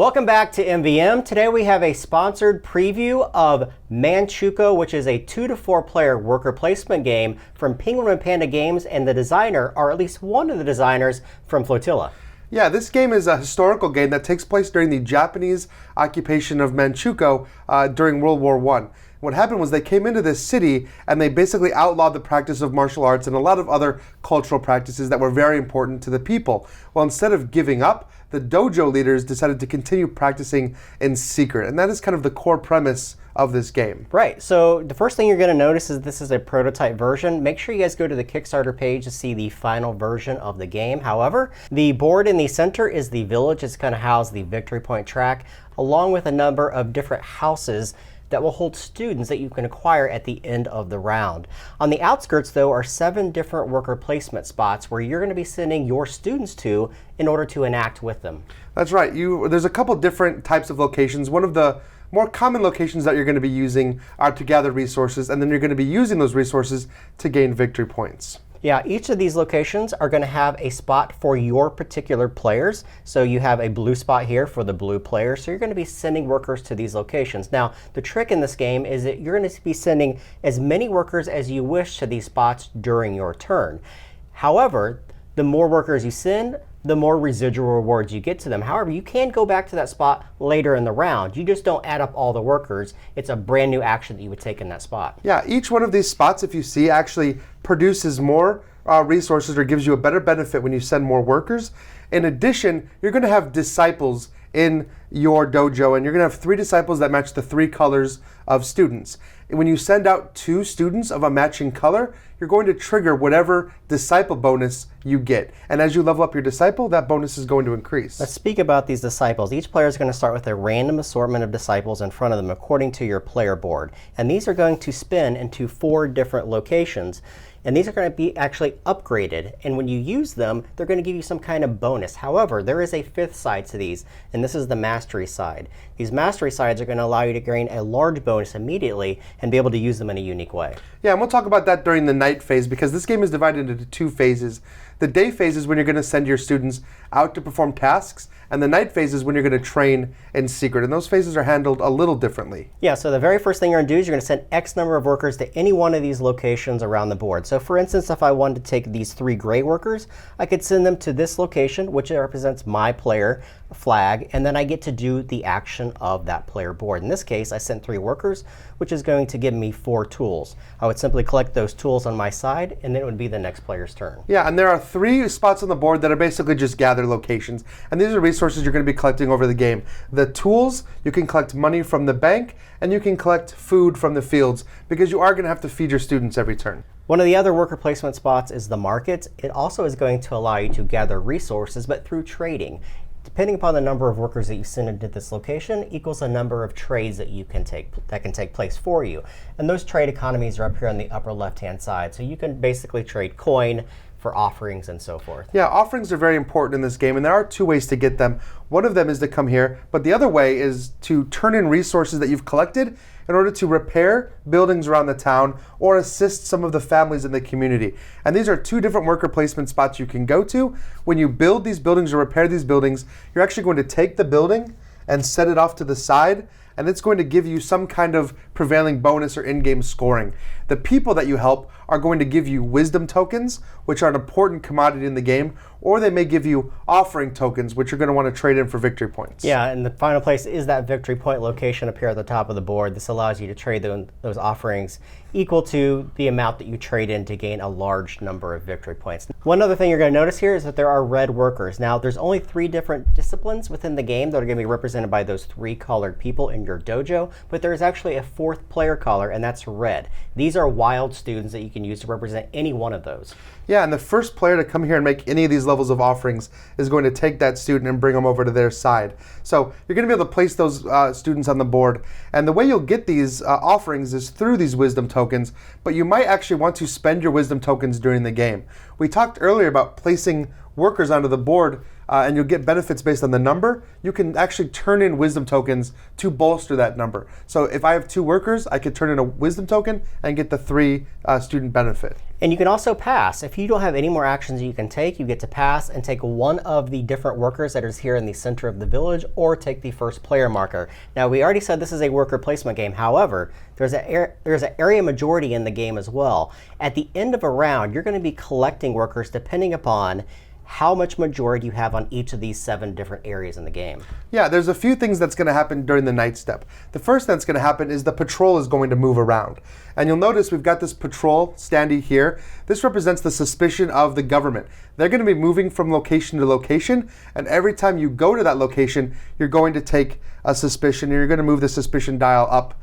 Welcome back to MVM. Today we have a sponsored preview of Manchukuo, which is a 2 to 4 player worker placement game from Penguin and Panda Games, and the designer, or at least one of the designers, from Flotilla. Yeah, this game is a historical game that takes place during the Japanese occupation of Manchukuo during World War I. What happened was they came into this city and they basically outlawed the practice of martial arts and a lot of other cultural practices that were very important to the people. Well, instead of giving up, the dojo leaders decided to continue practicing in secret. And that is kind of the core premise of this game. Right, so the first thing you're going to notice is this is a prototype version. Make sure you guys go to the Kickstarter page to see the final version of the game. However, the board in the center is the village. It's going to house the victory point track, along with a number of different houses that will hold students that you can acquire at the end of the round. On the outskirts, though, are 7 different worker placement spots where you're going to be sending your students to in order to enact with them. That's right. There's a couple different types of locations. One of the more common locations that you're going to be using are to gather resources, and then you're going to be using those resources to gain victory points. Yeah, each of these locations are going to have a spot for your particular players. So you have a blue spot here for the blue player. So you're going to be sending workers to these locations. Now, the trick in this game is that you're going to be sending as many workers as you wish to these spots during your turn. However, the more workers you send, the more residual rewards you get to them. However, you can go back to that spot later in the round. You just don't add up all the workers. It's a brand new action that you would take in that spot. Yeah, each one of these spots, if you see, actually produces more resources or gives you a better benefit when you send more workers. In addition, you're going to have disciples in your dojo, and you're going to have 3 disciples that match the 3 colors of students. And when you send out 2 students of a matching color, you're going to trigger whatever disciple bonus you get. And as you level up your disciple, that bonus is going to increase. Let's speak about these disciples. Each player is going to start with a random assortment of disciples in front of them according to your player board. And these are going to spin into 4 different locations. And these are going to be actually upgraded. And when you use them, they're going to give you some kind of bonus. However, there is a 5th side to these, and this is the mastery side. These mastery sides are going to allow you to gain a large bonus immediately and be able to use them in a unique way. Yeah, and we'll talk about that during the night phase, because this game is divided into 2 phases. The day phase is when you're going to send your students out to perform tasks, and the night phase is when you're going to train in secret. And those phases are handled a little differently. Yeah, so the very first thing you're going to do is you're going to send X number of workers to any one of these locations around the board. So for instance, if I wanted to take these 3 gray workers, I could send them to this location, which represents my player flag, and then I get to do the action of that player board. In this case, I sent 3 workers, which is going to give me 4 tools. I would simply collect those tools on my side, and then it would be the next player's turn. Yeah, and there are 3 spots on the board that are basically just gather locations. And these are resources you're going to be collecting over the game. The tools, you can collect money from the bank, and you can collect food from the fields, because you are going to have to feed your students every turn. One of the other worker placement spots is the market. It also is going to allow you to gather resources, but through trading. Depending upon the number of workers that you send into this location equals a number of trades that can take place for you. And those trade economies are up here on the upper left-hand side. So you can basically trade coin for offerings and so forth. Yeah, offerings are very important in this game, and there are 2 ways to get them. One of them is to come here, but the other way is to turn in resources that you've collected in order to repair buildings around the town or assist some of the families in the community. And these are 2 different worker placement spots you can go to. When you build these buildings or repair these buildings, you're actually going to take the building and set it off to the side, and it's going to give you some kind of prevailing bonus or in-game scoring. The people that you help are going to give you wisdom tokens, which are an important commodity in the game, or they may give you offering tokens, which you're going to want to trade in for victory points. Yeah, and the final place is that victory point location up here at the top of the board. This allows you to trade those offerings equal to the amount that you trade in to gain a large number of victory points. One other thing you're going to notice here is that there are red workers. Now, there's only 3 different disciplines within the game that are going to be represented by those 3 colored people in your dojo, but there's actually a 4th player color, and that's red. These are wild students that you can use to represent any one of those. Yeah, and the first player to come here and make any of these levels of offerings is going to take that student and bring them over to their side. So you're going to be able to place those students on the board. And the way you'll get these offerings is through these wisdom tokens, but you might actually want to spend your wisdom tokens during the game. We talked earlier about placing workers onto the board, and you'll get benefits based on the number. You can actually turn in wisdom tokens to bolster that number. So if I have 2 workers, I could turn in a wisdom token and get the 3 student benefit. And you can also pass. If you don't have any more actions you can take, you get to pass and take one of the different workers that is here in the center of the village, or take the first player marker. Now, we already said this is a worker placement game. However, there's an area majority in the game as well. At the end of a round, you're going to be collecting workers depending upon how much majority you have on each of these 7 different areas in the game. Yeah, there's a few things that's going to happen during the night step. The first that's going to happen is the patrol is going to move around. And you'll notice we've got this patrol standee here. This represents the suspicion of the government. They're going to be moving from location to location, and every time you go to that location, you're going to take a suspicion, and you're going to move the suspicion dial up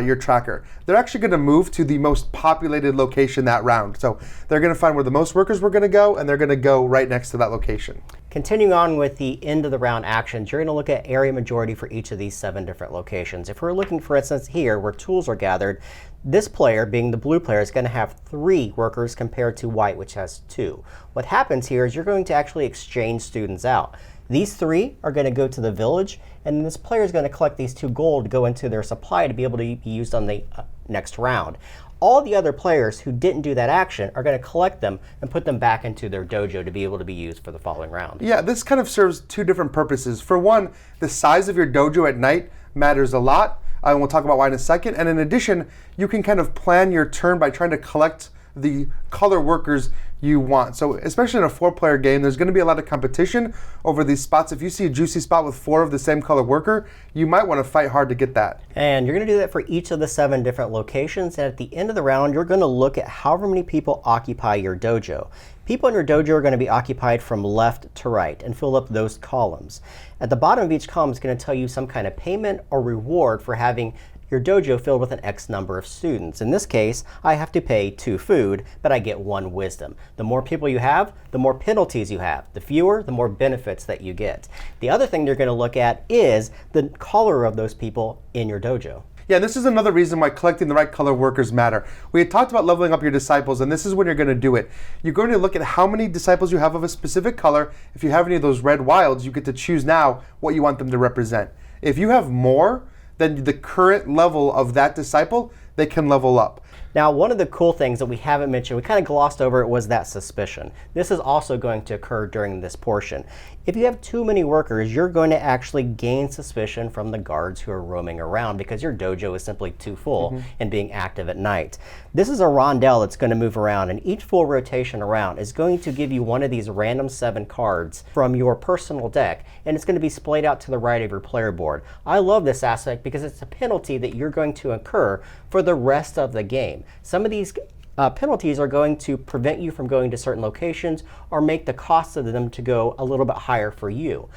your tracker. They're actually going to move to the most populated location that round. So they're going to find where the most workers were going to go, and they're going to go right next to that location. Continuing on with the end of the round actions, you're going to look at area majority for each of these 7 different locations. If we're looking, for instance, here where tools are gathered, this player, being the blue player, is going to have 3 workers compared to white, which has 2. What happens here is you're going to actually exchange students out. These 3 are going to go to the village, and then this player is going to collect these 2 gold to go into their supply to be able to be used on the next round. All the other players who didn't do that action are going to collect them and put them back into their dojo to be able to be used for the following round. Yeah, this kind of serves 2 different purposes. For one, the size of your dojo at night matters a lot, and we'll talk about why in a second. And in addition, you can kind of plan your turn by trying to collect the color workers you want. So especially in a 4-player game, there's going to be a lot of competition over these spots. If you see a juicy spot with 4 of the same color worker, you might want to fight hard to get that. And you're going to do that for each of the 7 different locations. And at the end of the round, you're going to look at however many people occupy your dojo. People in your dojo are going to be occupied from left to right and fill up those columns. At the bottom of each column is going to tell you some kind of payment or reward for having your dojo filled with an X number of students. In this case, I have to pay 2 food, but I get 1 wisdom. The more people you have, the more penalties you have. The fewer, the more benefits that you get. The other thing you're going to look at is the color of those people in your dojo. Yeah, this is another reason why collecting the right color workers matter. We had talked about leveling up your disciples, and this is when you're going to do it. You're going to look at how many disciples you have of a specific color. If you have any of those red wilds, you get to choose now what you want them to represent. If you have more than the current level of that disciple, they can level up. Now, one of the cool things that we haven't mentioned, we kind of glossed over it, was that suspicion. This is also going to occur during this portion. If you have too many workers, you're going to actually gain suspicion from the guards who are roaming around because your dojo is simply too full and being active at night. This is a rondel that's going to move around, and each full rotation around is going to give you one of these random 7 cards from your personal deck, and it's going to be splayed out to the right of your player board. I love this aspect because it's a penalty that you're going to incur for the rest of the game. Some of these penalties are going to prevent you from going to certain locations or make the cost of them to go a little bit higher for you.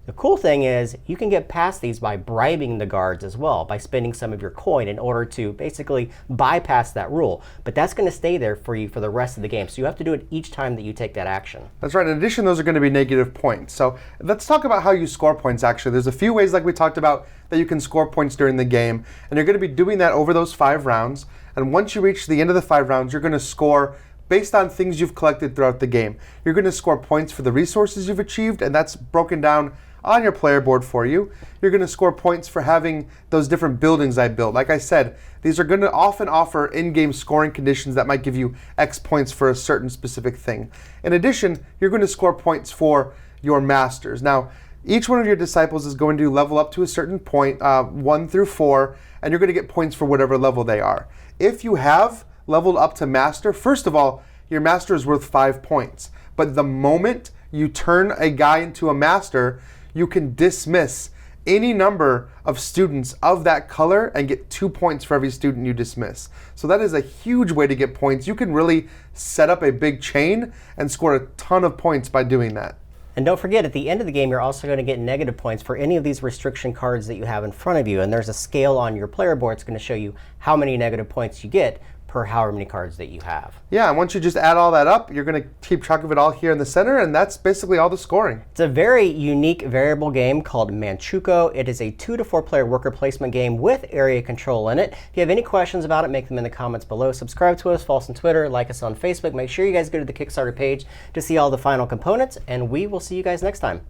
The cool thing is you can get past these by bribing the guards as well, by spending some of your coin in order to basically bypass that rule. But that's going to stay there for you for the rest of the game. So you have to do it each time that you take that action. That's right. In addition, those are going to be negative points. So let's talk about how you score points, actually. There's a few ways, like we talked about, that you can score points during the game. And you're going to be doing that over those 5 rounds. And once you reach the end of the 5 rounds, you're going to score based on things you've collected throughout the game. You're going to score points for the resources you've achieved, and that's broken down on your player board for you. You're going to score points for having those different buildings I built. Like I said, these are going to often offer in-game scoring conditions that might give you X points for a certain specific thing. In addition, you're going to score points for your masters. Now, each one of your disciples is going to level up to a certain point, 1 through 4, and you're going to get points for whatever level they are. If you have leveled up to master, first of all, your master is worth 5 points. But the moment you turn a guy into a master, you can dismiss any number of students of that color and get 2 points for every student you dismiss. So that is a huge way to get points. You can really set up a big chain and score a ton of points by doing that. And don't forget, at the end of the game, you're also going to get negative points for any of these restriction cards that you have in front of you. And there's a scale on your player board that's going to show you how many negative points you get per however many cards that you have. Yeah, and once you just add all that up, you're going to keep track of it all here in the center, and that's basically all the scoring. It's a very unique variable game called Manchukuo. It is a 2 to 4 player worker placement game with area control in it. If you have any questions about it, make them in the comments below. Subscribe to us, follow us on Twitter, like us on Facebook. Make sure you guys go to the Kickstarter page to see all the final components, and we will see you guys next time.